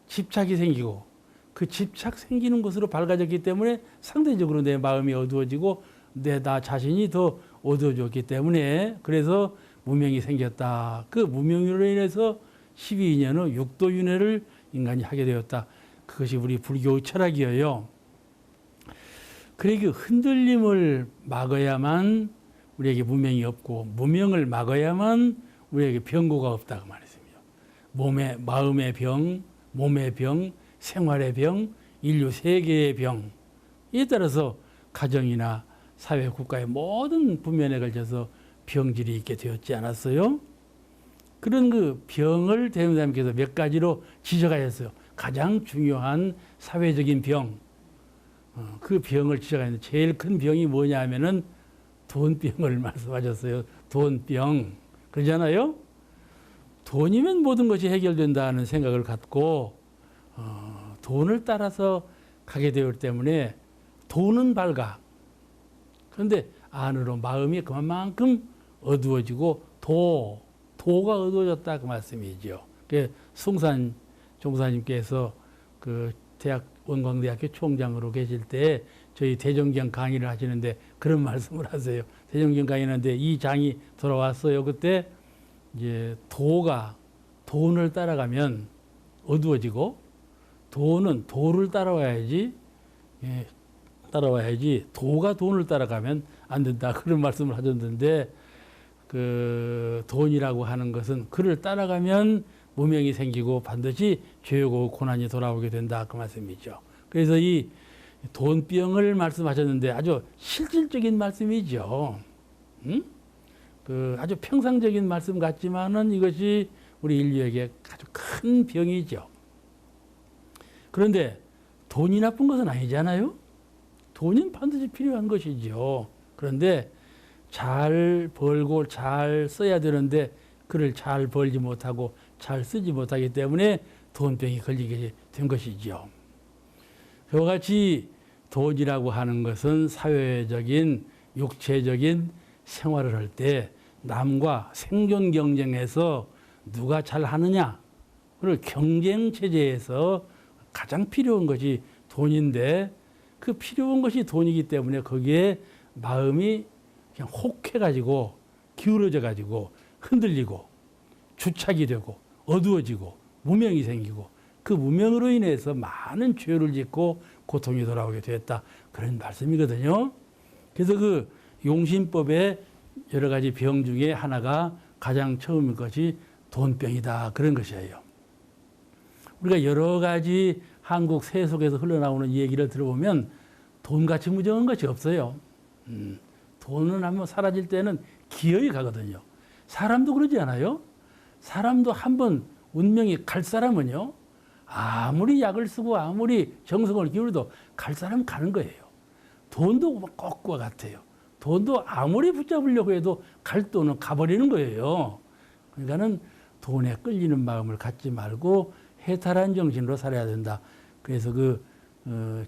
집착이 생기고 그 집착 생기는 것으로 밝아졌기 때문에 상대적으로 내 마음이 어두워지고 나 자신이 더 어두워졌기 때문에 그래서 무명이 생겼다. 그 무명으로 인해서 12인연의 육도윤회를 인간이 하게 되었다. 그것이 우리 불교의 철학이에요. 그래 그 흔들림을 막아야만 우리에게 무명이 없고 무명을 막아야만 우리에게 병고가 없다고 말했습니다. 마음의 병, 몸의 병, 생활의 병, 인류 세계의 병. 이에 따라서 가정이나 사회, 국가의 모든 부면에 걸쳐서 병질이 있게 되었지 않았어요? 그런 그 병을 대통령님께서 몇 가지로 지적하셨어요. 가장 중요한 사회적인 병. 그 병을 지적하는데 제일 큰 병이 뭐냐 하면은 돈병을 말씀하셨어요. 돈병. 그러잖아요? 돈이면 모든 것이 해결된다는 생각을 갖고 돈을 따라서 가게 되기 때문에 돈은 밝아. 그런데 안으로 마음이 그만큼 어두워지고 도가 어두워졌다 그 말씀이죠. 숭산 종사님께서 그 원광대학교 총장으로 계실 때 저희 대종경 강의를 하시는데 그런 말씀을 하세요. 대종경 강의하는데 이 장이 돌아왔어요. 그때 이제 돈을 따라가면 어두워지고 돈은 도를 따라와야지 도가 돈을 따라가면 안 된다. 그런 말씀을 하셨는데 그 돈이라고 하는 것은 그를 따라가면 무명이 생기고 반드시 죄고 고난이 돌아오게 된다. 그 말씀이죠. 그래서 이 돈병을 말씀하셨는데 아주 실질적인 말씀이죠. 그 아주 평상적인 말씀 같지만은 이것이 우리 인류에게 아주 큰 병이죠. 그런데 돈이 나쁜 것은 아니잖아요. 돈은 반드시 필요한 것이죠. 그런데 잘 벌고 잘 써야 되는데 그를 잘 벌지 못하고 잘 쓰지 못하기 때문에 돈병이 걸리게 된 것이죠. 그와 같이 돈이라고 하는 것은 사회적인 육체적인 생활을 할 때 남과 생존 경쟁에서 누가 잘 하느냐 그걸 경쟁 체제에서 가장 필요한 것이 돈인데 그 필요한 것이 돈이기 때문에 거기에 마음이 그냥 혹해가지고 기울어져가지고 흔들리고 주착이 되고 어두워지고 무명이 생기고 그 무명으로 인해서 많은 죄를 짓고 고통이 돌아오게 되었다. 그런 말씀이거든요. 그래서 그 용신법의 여러 가지 병 중에 하나가 가장 처음인 것이 돈병이다. 그런 것이에요. 우리가 여러 가지 한국 세속에서 흘러나오는 얘기를 들어보면 돈같이 무정한 것이 없어요. 돈은 한번 사라질 때는 기어이 가거든요. 사람도 그러지 않아요? 사람도 한번 운명이 갈 사람은요, 아무리 약을 쓰고 아무리 정성을 기울여도 갈 사람 가는 거예요. 돈도 꼭 그와 같아요. 돈도 아무리 붙잡으려고 해도 갈 돈은 가버리는 거예요. 그러니까는 돈에 끌리는 마음을 갖지 말고 해탈한 정신으로 살아야 된다. 그래서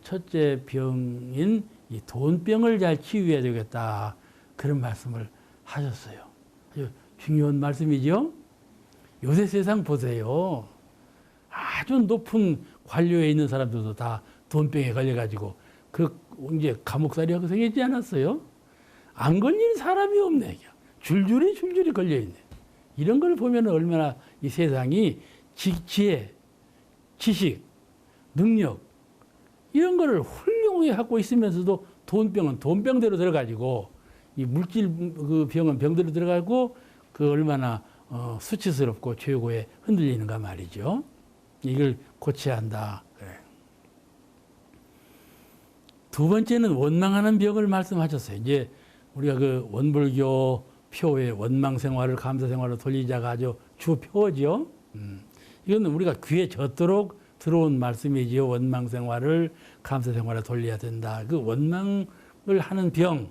첫째 병인 이 돈병을 잘 치유해야 되겠다. 그런 말씀을 하셨어요. 아주 중요한 말씀이죠. 요새 세상 보세요. 아주 높은 관료에 있는 사람들도 다 돈병에 걸려가지고 이제 감옥살이하고 생겼지 않았어요? 안 걸린 사람이 없네. 줄줄이 걸려있네. 이런 걸 보면 얼마나 이 세상이 지혜, 지식, 능력 이런 거를 훌륭하게 갖고 있으면서도 돈병은 돈병대로 들어가지고 이 물질 병은 병대로 들어가고 얼마나 수치스럽고 최고에 흔들리는가 말이죠. 이걸 고쳐야 한다. 그래. 두 번째는 원망하는 병을 말씀하셨어요. 이제 우리가 원불교 표의 원망 생활을 감사 생활로 돌리자가 아주 주 표죠. 이건 우리가 귀에 젖도록 들어온 말씀이지요. 원망 생활을 감사 생활로 돌려야 된다. 그 원망을 하는 병,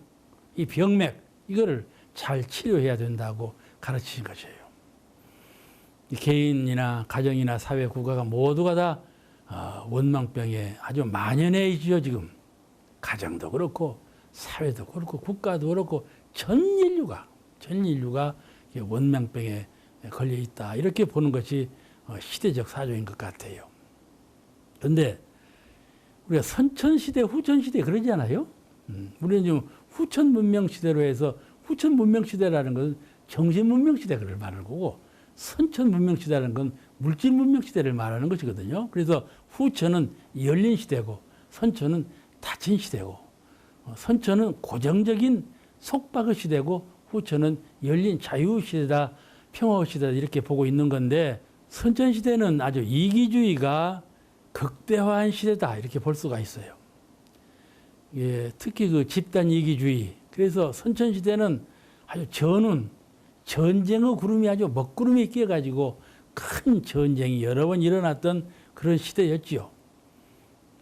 이 병맥 이거를 잘 치료해야 된다고 가르치신 것이에요. 개인이나 가정이나 사회 국가가 모두가 다 원망병에 아주 만연해 있죠. 지금 가정도 그렇고 사회도 그렇고 국가도 그렇고 전 인류가 원망병에 걸려 있다. 이렇게 보는 것이 시대적 사조인 것 같아요. 그런데 우리가 선천시대, 후천시대 그러지 않아요? 우리는 지금 후천문명시대로 해서 후천문명시대라는 것은 정신문명시대를 말하는 거고 선천문명시대라는 건 물질문명시대를 말하는 것이거든요. 그래서 후천은 열린 시대고 선천은 닫힌 시대고 선천은 고정적인 속박의 시대고 후천은 열린 자유시대다, 평화시대다 이렇게 보고 있는 건데 선천시대는 아주 이기주의가 극대화한 시대다 이렇게 볼 수가 있어요. 예, 특히 집단 이기주의. 그래서 선천시대는 아주 전쟁의 구름이 아주 먹구름이 끼어가지고 큰 전쟁이 여러 번 일어났던 그런 시대였지요.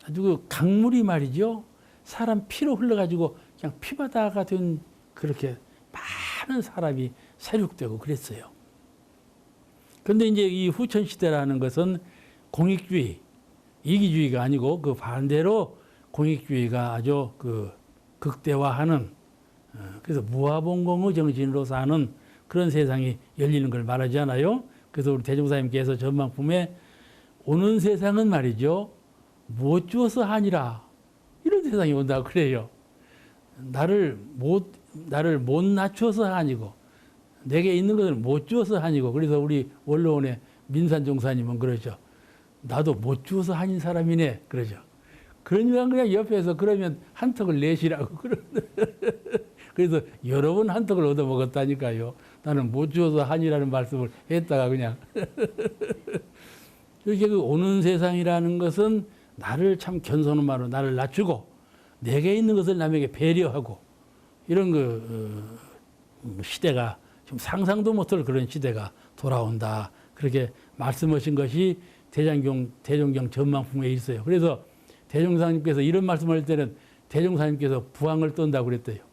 아주 강물이 말이죠. 사람 피로 흘러가지고 그냥 피바다가 된 그렇게 많은 사람이 사육되고 그랬어요. 그런데 이제 이 후천시대라는 것은 공익주의, 이기주의가 아니고 반대로 공익주의가 아주 극대화하는 그래서 무아봉공의 정신으로 사는 그런 세상이 열리는 걸 말하지 않아요? 그래서 우리 대종사님께서 전망품에 오는 세상은 말이죠. 못 주어서 하니라. 이런 세상이 온다고 그래요. 나를 못 낮추어서 하니고 내게 있는 것을 못 주어서 하니고 그래서 우리 원로원의 민산종사님은 그러죠. 나도 못 주어서 하는 사람이네. 그러죠. 그러니까 그냥 옆에서 그러면 한턱을 내시라고 그래서 여러 번 한턱을 얻어먹었다니까요. 나는 못 주어서 하니라는 말씀을 했다가 그냥 이렇게 오는 세상이라는 것은 나를 참 견성한 말로 나를 낮추고 내게 있는 것을 남에게 배려하고 이런 시대가 지금 상상도 못할 그런 시대가 돌아온다. 그렇게 말씀하신 것이 대종경 전망품에 있어요. 그래서 대종사님께서 이런 말씀을 할 때는 대종사님께서 부항을 떤다고 그랬대요.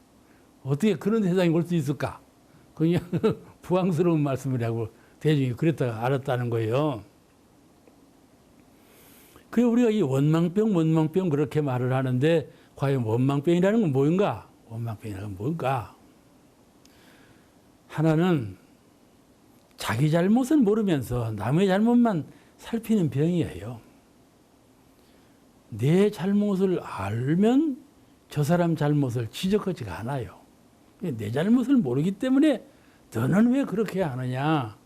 어떻게 그런 세상이 올 수 있을까? 그냥 부항스러운 말씀이라고 대중이 그랬다가 알았다는 거예요. 그래 우리가 이 원망병 그렇게 말을 하는데 과연 원망병이라는 건 뭔가? 원망병이라는 건 뭔가? 하나는 자기 잘못을 모르면서 남의 잘못만 살피는 병이에요. 내 잘못을 알면 저 사람 잘못을 지적하지가 않아요. 내 잘못을 모르기 때문에 너는 왜 그렇게 하느냐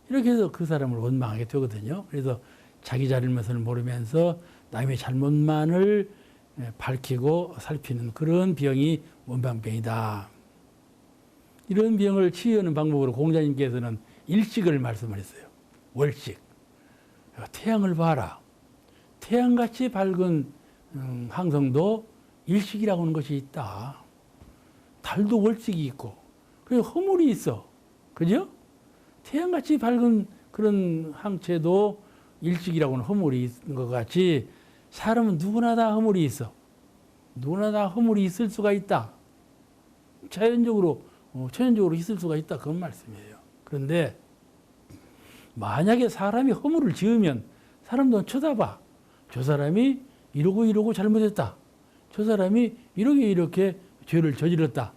이렇게 해서 그 사람을 원망하게 되거든요. 그래서 자기 잘못을 모르면서 남의 잘못만을 밝히고 살피는 그런 병이 원망병이다. 이런 병을 치유하는 방법으로 공자님께서는 일식을 말씀을 했어요. 월식. 태양을 봐라. 태양같이 밝은 항성도 일식이라고 하는 것이 있다. 달도 월식이 있고, 그리고 허물이 있어. 그죠? 태양같이 밝은 그런 항체도 일찍이라고는 허물이 있는 것 같이 사람은 누구나 다 허물이 있어. 누구나 다 허물이 있을 수가 있다. 자연적으로 있을 수가 있다. 그런 말씀이에요. 그런데 만약에 사람이 허물을 지으면 사람도 쳐다봐. 저 사람이 이러고 잘못했다. 저 사람이 이렇게 죄를 저질렀다.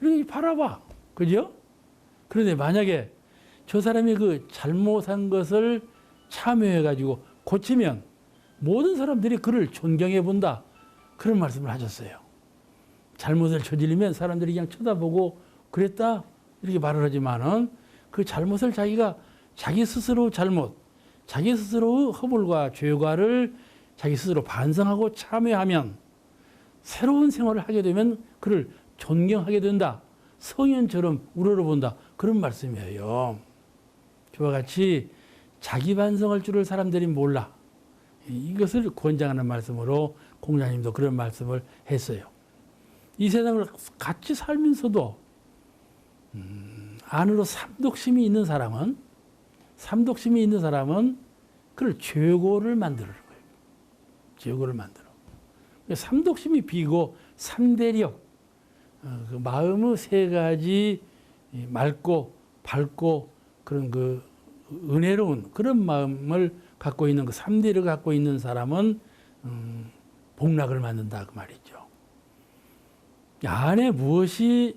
이렇게 바라봐. 그죠? 그런데 만약에 저 사람이 그 잘못한 것을 참여해가지고 고치면 모든 사람들이 그를 존경해 본다. 그런 말씀을 하셨어요. 잘못을 저지르면 사람들이 그냥 쳐다보고 그랬다. 이렇게 말을 하지만은 그 잘못을 자기 스스로 자기 스스로의 허물과 죄과를 자기 스스로 반성하고 참여하면 새로운 생활을 하게 되면 그를 존경하게 된다. 성현처럼 우러러본다. 그런 말씀이에요. 저와 같이 자기 반성할 줄을 사람들이 몰라. 이것을 권장하는 말씀으로 공자님도 그런 말씀을 했어요. 이 세상을 같이 살면서도 안으로 삼독심이 있는 사람은 그를 죄고를 만드는 거예요. 죄고를 만들어. 삼독심이 비고 삼대력, 그 마음의 세 가지 맑고 밝고 그런 그 은혜로운 그런 마음을 갖고 있는 그 삼대력을 갖고 있는 사람은 복락을 만든다 그 말이죠. 안에 무엇이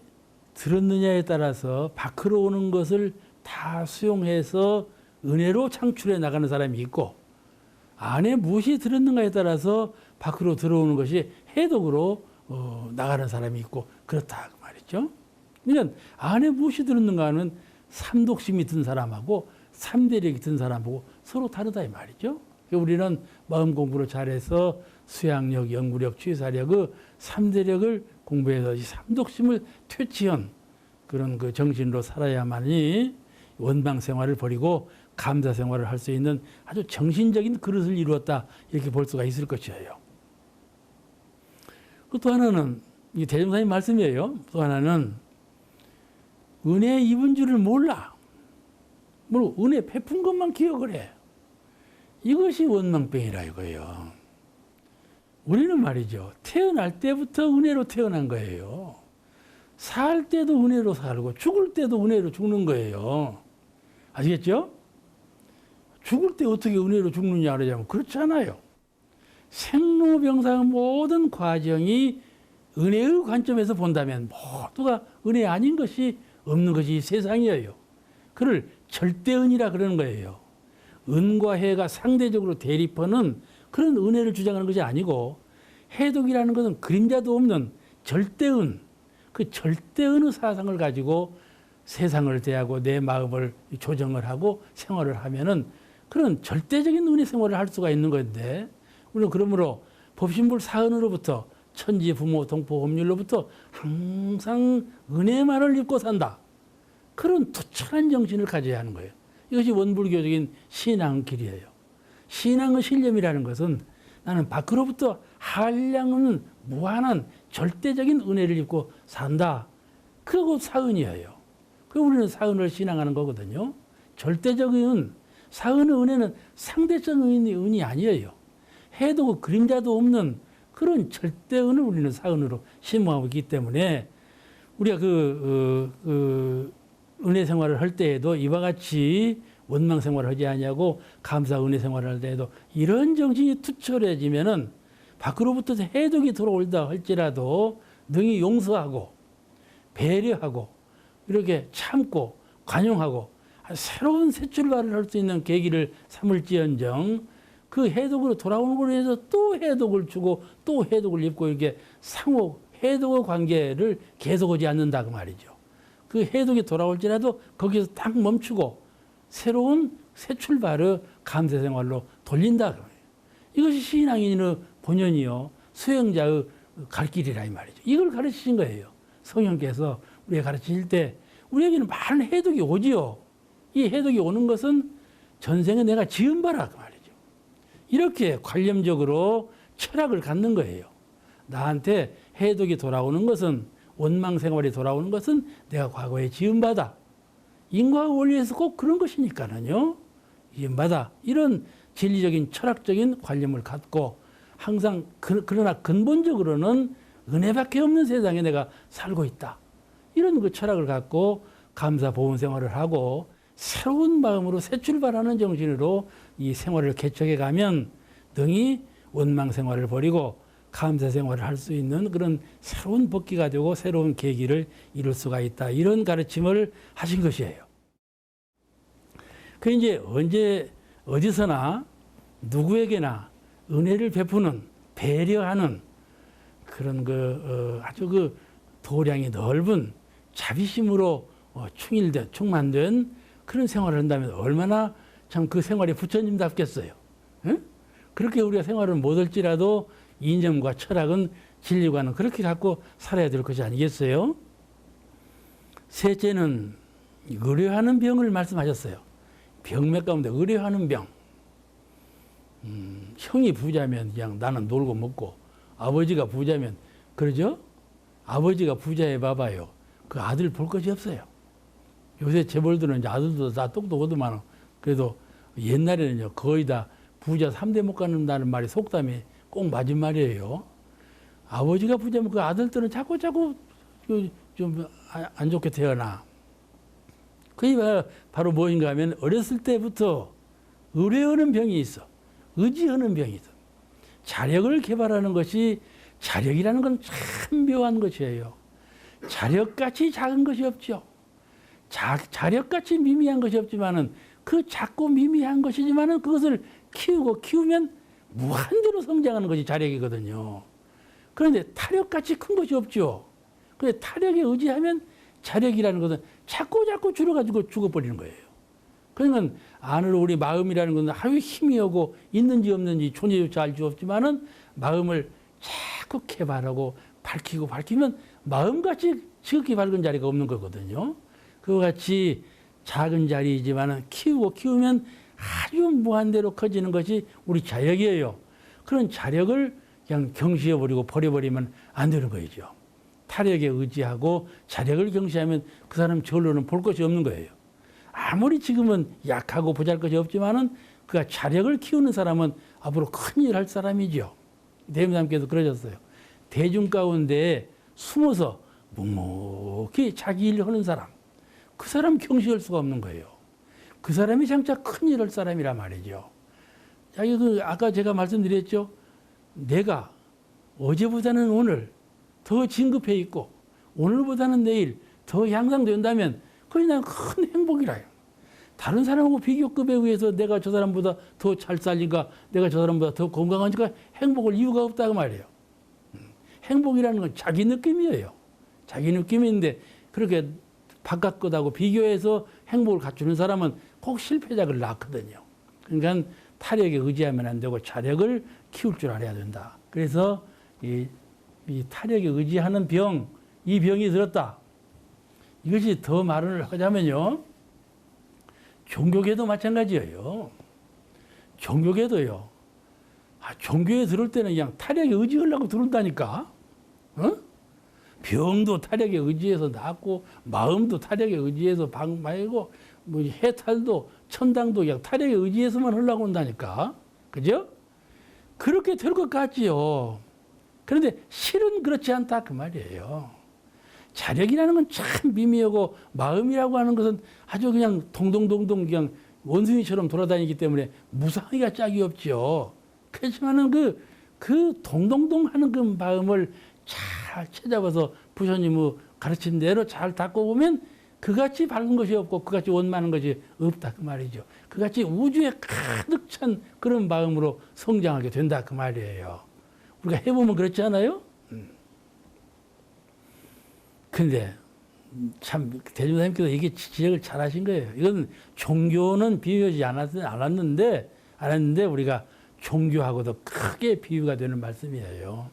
들었느냐에 따라서 밖으로 오는 것을 다 수용해서 은혜로 창출해 나가는 사람이 있고 안에 무엇이 들었는가에 따라서 밖으로 들어오는 것이 해독으로 나가는 사람이 있고 그렇다 그 말이죠. 그러니까 안에 무엇이 들었는가 하는 삼독심이 든 사람하고 삼대력이 든 사람하고 서로 다르다 이 말이죠. 우리는 마음 공부를 잘해서 수양력, 연구력, 취사력의 삼대력을 공부해서 이 삼독심을 퇴치한 그런 그 정신으로 살아야만이 원망 생활을 버리고 감사 생활을 할 수 있는 아주 정신적인 그릇을 이루었다 이렇게 볼 수가 있을 것이에요. 또 하나는 이 대종사님 말씀이에요. 또 하나는 은혜 입은 줄을 몰라. 뭐 은혜 베푼 것만 기억을 해. 이것이 원망병이라 이거예요. 우리는 말이죠. 태어날 때부터 은혜로 태어난 거예요. 살 때도 은혜로 살고 죽을 때도 은혜로 죽는 거예요. 아시겠죠? 죽을 때 어떻게 은혜로 죽느냐 그러자면 그렇잖아요. 생로병사의 모든 과정이 은혜의 관점에서 본다면 모두가 은혜 아닌 것이 없는 것이 세상이에요. 그를 절대은이라 그러는 거예요. 은과 해가 상대적으로 대립하는 그런 은혜를 주장하는 것이 아니고 해독이라는 것은 그림자도 없는 절대은, 그 절대은의 사상을 가지고 세상을 대하고 내 마음을 조정을 하고 생활을 하면은 그런 절대적인 은혜 생활을 할 수가 있는 건데 우리는 그러므로 법신불 사은으로부터 천지 부모 동포 법률로부터 항상 은혜만을 입고 산다. 그런 투철한 정신을 가져야 하는 거예요. 이것이 원불교적인 신앙 길이에요. 신앙의 신념이라는 것은 나는 밖으로부터 한량은 무한한 절대적인 은혜를 입고 산다. 그거 사은이에요. 그 우리는 사은을 신앙하는 거거든요. 절대적인 사은의 은혜는 상대적인 은이 아니에요. 해도 그림자도 없는 그런 절대은을 우리는 사은으로 신봉하고 있기 때문에 우리가 은혜 생활을 할 때에도 이와 같이 원망 생활을 하지 아니하고 감사 은혜 생활을 할 때에도 이런 정신이 투철해지면은 밖으로부터 해독이 들어올다 할지라도 능히 용서하고 배려하고 이렇게 참고 관용하고 새로운 새 출발을 할 수 있는 계기를 삼을지언정 그 해독으로 돌아오는 걸로 해서 또 해독을 주고 또 해독을 입고 이렇게 상호 해독의 관계를 계속하지 않는다 그 말이죠. 그 해독이 돌아올지라도 거기서 딱 멈추고 새로운 새 출발의 감사 생활로 돌린다. 이것이 신앙인의 본연이요 수행자의 갈 길이라 이 말이죠. 이걸 가르치신 거예요. 성령께서 우리가 가르치실 때 우리에게는 많은 해독이 오지요. 이 해독이 오는 것은 전생에 내가 지은 바라 그 말이죠. 이렇게 관념적으로 철학을 갖는 거예요. 나한테 해독이 돌아오는 것은 원망 생활이 돌아오는 것은 내가 과거에 지은 바다. 인과와 원리에서 꼭 그런 것이니까는요. 이게 마다 이런 진리적인 철학적인 관념을 갖고 항상 그러나 근본적으로는 은혜밖에 없는 세상에 내가 살고 있다. 이런 그 철학을 갖고 감사 보훈 생활을 하고 새로운 마음으로 새 출발하는 정신으로 이 생활을 개척해 가면 능히 원망 생활을 버리고 감사 생활을 할 수 있는 그런 새로운 복귀가 되고 새로운 계기를 이룰 수가 있다. 이런 가르침을 하신 것이에요. 그 이제 언제 어디서나 누구에게나 은혜를 베푸는 배려하는 그런 아주 그 도량이 넓은 자비심으로 충만된 그런 생활을 한다면 얼마나 참 그 생활이 부처님답겠어요. 응? 그렇게 우리가 생활을 못할지라도 이념과 철학은 진리관은 그렇게 갖고 살아야 될 것이 아니겠어요? 셋째는 의뢰하는 병을 말씀하셨어요. 병맥 가운데 의뢰하는 병. 형이 부자면 그냥 나는 놀고 먹고, 아버지가 부자면 그러죠? 아버지가 부자해 봐봐요. 그 아들 볼 것이 없어요. 요새 재벌들은 이제 아들도 다 똑똑하더만 그래도 옛날에는요 거의 다 부자 3대 못 갖는다는 말이 속담이 꼭 맞은 말이에요. 아버지가 부자면 그 아들들은 자꾸 좀 안 좋게 태어나. 그게 바로 뭐인가 하면 어렸을 때부터 의뢰하는 병이 있어. 의지하는 병이 있어. 자력을 개발하는 것이 자력이라는 건 참 묘한 것이에요. 자력같이 작은 것이 없죠. 자력같이 미미한 것이 없지만은 그 작고 미미한 것이지만은 그것을 키우면 무한대로 성장하는 것이 자력이거든요. 그런데 타력같이 큰 것이 없죠. 그런데 타력에 의지하면 자력이라는 것은 자꾸 줄어가지고 죽어버리는 거예요. 그러니까 안으로 우리 마음이라는 것은 하루 힘이 오고 있는지 없는지 존재조차 알 수 없지만은 마음을 자꾸 개발하고 밝히면 마음같이 지극히 밝은 자리가 없는 거거든요. 그와 같이 작은 자리이지만은 키우면 아주 무한대로 커지는 것이 우리 자력이에요. 그런 자력을 그냥 경시해버리고 버려버리면 안 되는 거죠. 타력에 의지하고 자력을 경시하면 그 사람 절로는 볼 것이 없는 거예요. 아무리 지금은 약하고 보잘것이 없지만은 그가 자력을 키우는 사람은 앞으로 큰 일 할 사람이죠. 대무사님께서 그러셨어요. 대중 가운데 숨어서 묵묵히 자기 일을 하는 사람, 그 사람 경시할 수가 없는 거예요. 그 사람이 장차 큰 일 할 사람이란 말이죠. 아까 제가 말씀드렸죠. 내가 어제보다는 오늘 더 진급해 있고 오늘보다는 내일 더 향상된다면 그게 난 큰 행복이라요. 다른 사람하고 비교급에 의해서 내가 저 사람보다 더 잘 살니까 내가 저 사람보다 더 건강하니까 행복할 이유가 없다고 말이에요. 행복이라는 건 자기 느낌이에요. 자기 느낌인데 그렇게 바깥 것하고 비교해서 행복을 갖추는 사람은 꼭 실패작을 낳거든요. 그러니까 타력에 의지하면 안 되고 자력을 키울 줄 알아야 된다. 그래서 이 타력에 의지하는 병, 이 병이 들었다. 이것이 더 말을 하자면요. 종교계도 마찬가지예요. 종교계도요. 종교에 들을 때는 그냥 타력에 의지하려고 들은다니까. 어? 병도 타력에 의지해서 낫고 마음도 타력에 의지해서 방마이고 뭐 해탈도 천당도 그냥 타력에 의지해서만 하려고 한다니까. 그죠? 그렇게 될 것 같지요. 그런데 실은 그렇지 않다 그 말이에요. 자력이라는 건 참 미미하고 마음이라고 하는 것은 아주 그냥 동동동동 그냥 원숭이처럼 돌아다니기 때문에 무상하기가 짝이 없죠. 그렇지만은 그 동동동 하는 그 마음을 잘 찾아봐서 부처님의 가르친 대로 잘 닦고 보면 그같이 밝은 것이 없고 그같이 원만한 것이 없다 그 말이죠. 그같이 우주에 가득 찬 그런 마음으로 성장하게 된다 그 말이에요. 우리가 해보면 그렇지 않아요? 근데 참 대중사님께서 이게 지적을 잘 하신 거예요. 이건 종교는 비유하지 않았는데 우리가 종교하고도 크게 비유가 되는 말씀이에요.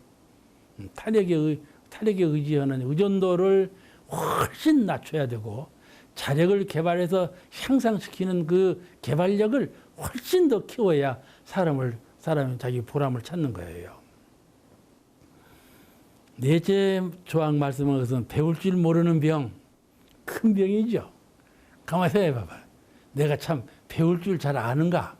타력에 의지하는 의존도를 훨씬 낮춰야 되고 자력을 개발해서 향상시키는 그 개발력을 훨씬 더 키워야 사람이 자기 보람을 찾는 거예요. 넷째 조항 말씀은 것은 배울 줄 모르는 병, 큰 병이죠. 가만히 생각해봐봐. 내가 참 배울 줄 잘 아는가?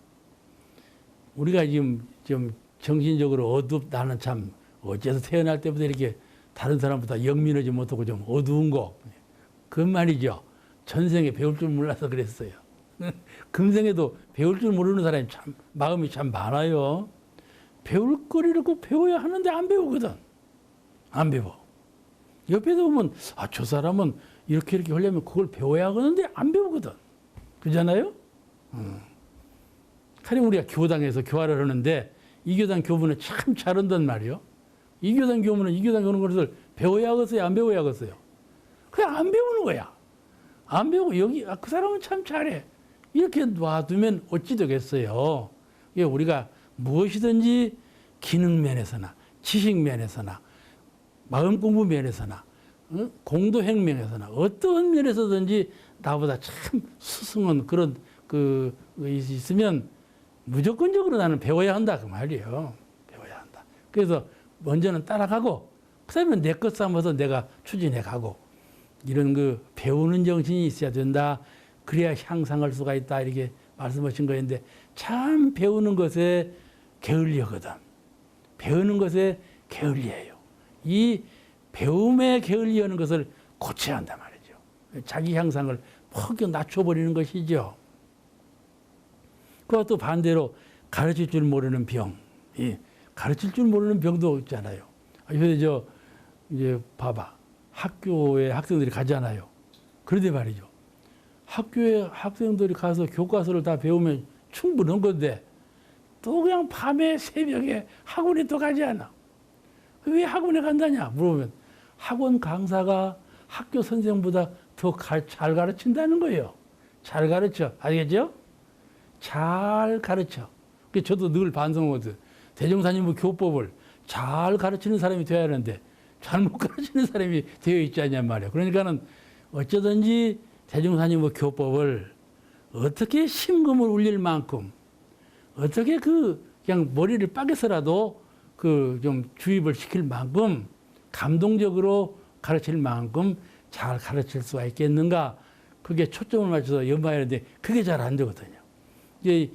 우리가 지금 좀 정신적으로 나는 참 어째서 태어날 때부터 이렇게 다른 사람보다 영민하지 못하고 좀 어두운 거. 그 말이죠. 전생에 배울 줄 몰라서 그랬어요. 금생에도 배울 줄 모르는 사람이 참 마음이 참 많아요. 배울 거리를 꼭 배워야 하는데 안 배우거든. 안 배워. 옆에서 보면 저 사람은 이렇게 하려면 그걸 배워야 하는데 안 배우거든. 그렇잖아요? 가령 우리가 교당에서 교화를 하는데 이 교당 교부는 참 잘한단 말이요. 이 교당 교부는 이 교당 교는 것을 배워야 하겠어요? 안 배워야 하겠어요? 그냥 안 배우는 거야. 안 배우고 여기 그 사람은 참 잘해. 이렇게 놔두면 어찌 되겠어요? 우리가 무엇이든지 기능 면에서나 지식 면에서나 마음 공부 면에서나 공도행 면에서나 어떤 면에서든지 나보다 참 스승은 그런 있으면 무조건적으로 나는 배워야 한다 그 말이에요. 배워야 한다. 그래서 먼저는 따라가고 그다음에 내 것 삼아서 내가 추진해 가고 이런 배우는 정신이 있어야 된다. 그래야 향상할 수가 있다 이렇게 말씀하신 거였는데 참 배우는 것에 게을리거든. 배우는 것에 게을리해요. 이 배움에 게을리하는 것을 고쳐야 한단 말이죠. 자기 향상을 폭 낮춰버리는 것이죠. 그와 또 반대로 가르칠 줄 모르는 병. 가르칠 줄 모르는 병도 있잖아요. 그래서 이제 봐봐. 학교에 학생들이 가잖아요. 그런데 말이죠. 학교에 학생들이 가서 교과서를 다 배우면 충분한 건데 또 그냥 밤에 새벽에 학원에 또 가지 않아. 왜 학원에 간다냐 물어보면 학원 강사가 학교 선생보다 더 잘 가르친다는 거예요. 잘 가르쳐. 알겠죠? 잘 가르쳐. 저도 늘 반성하거든. 대종사님의 교법을 잘 가르치는 사람이 되어야 하는데 잘못 가르치는 사람이 되어 있지 않냔 말이에요. 그러니까는 어쩌든지 대종사님의 교법을 어떻게 심금을 울릴 만큼 어떻게 그냥 머리를 빠개서라도 좀 주입을 시킬 만큼 감동적으로 가르칠 만큼 잘 가르칠 수가 있겠는가? 그게 초점을 맞춰서 연마해야 하는데 그게 잘 안 되거든요. 이제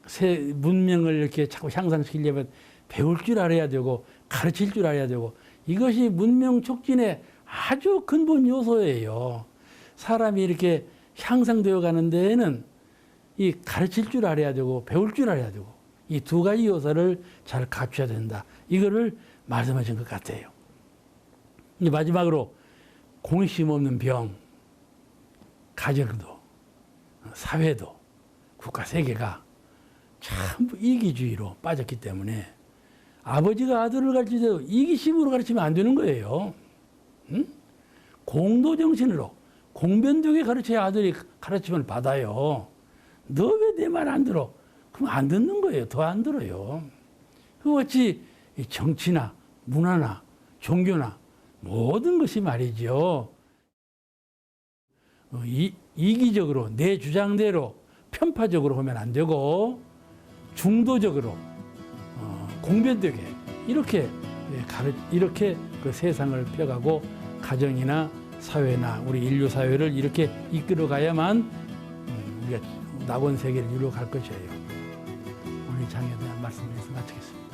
새 문명을 이렇게 자꾸 향상시키려면 배울 줄 알아야 되고 가르칠 줄 알아야 되고 이것이 문명 촉진의 아주 근본 요소예요. 사람이 이렇게 향상되어 가는 데에는 이 가르칠 줄 알아야 되고 배울 줄 알아야 되고 이 두 가지 요소를 잘 갖춰야 된다. 이거를 말씀하신 것 같아요. 이제 마지막으로 공심 없는 병, 가정도, 사회도, 국가 세계가 참 이기주의로 빠졌기 때문에 아버지가 아들을 가르칠 때도 이기심으로 가르치면 안 되는 거예요. 응? 공도정신으로 공변되게 가르쳐야 아들이 가르침을 받아요. 너 왜 내 말 안 들어? 그럼 안 듣는 거예요. 더 안 들어요. 그같이 정치나 문화나 종교나 모든 것이 말이죠. 이기적으로 내 주장대로 편파적으로 하면 안 되고 중도적으로 공변되게 이렇게 그 세상을 펴가고 가정이나 사회나 우리 인류 사회를 이렇게 이끌어가야만 우리가 낙원 세계를 이루어갈 것이에요. 오늘 장에 대한 말씀을 해서 마치겠습니다.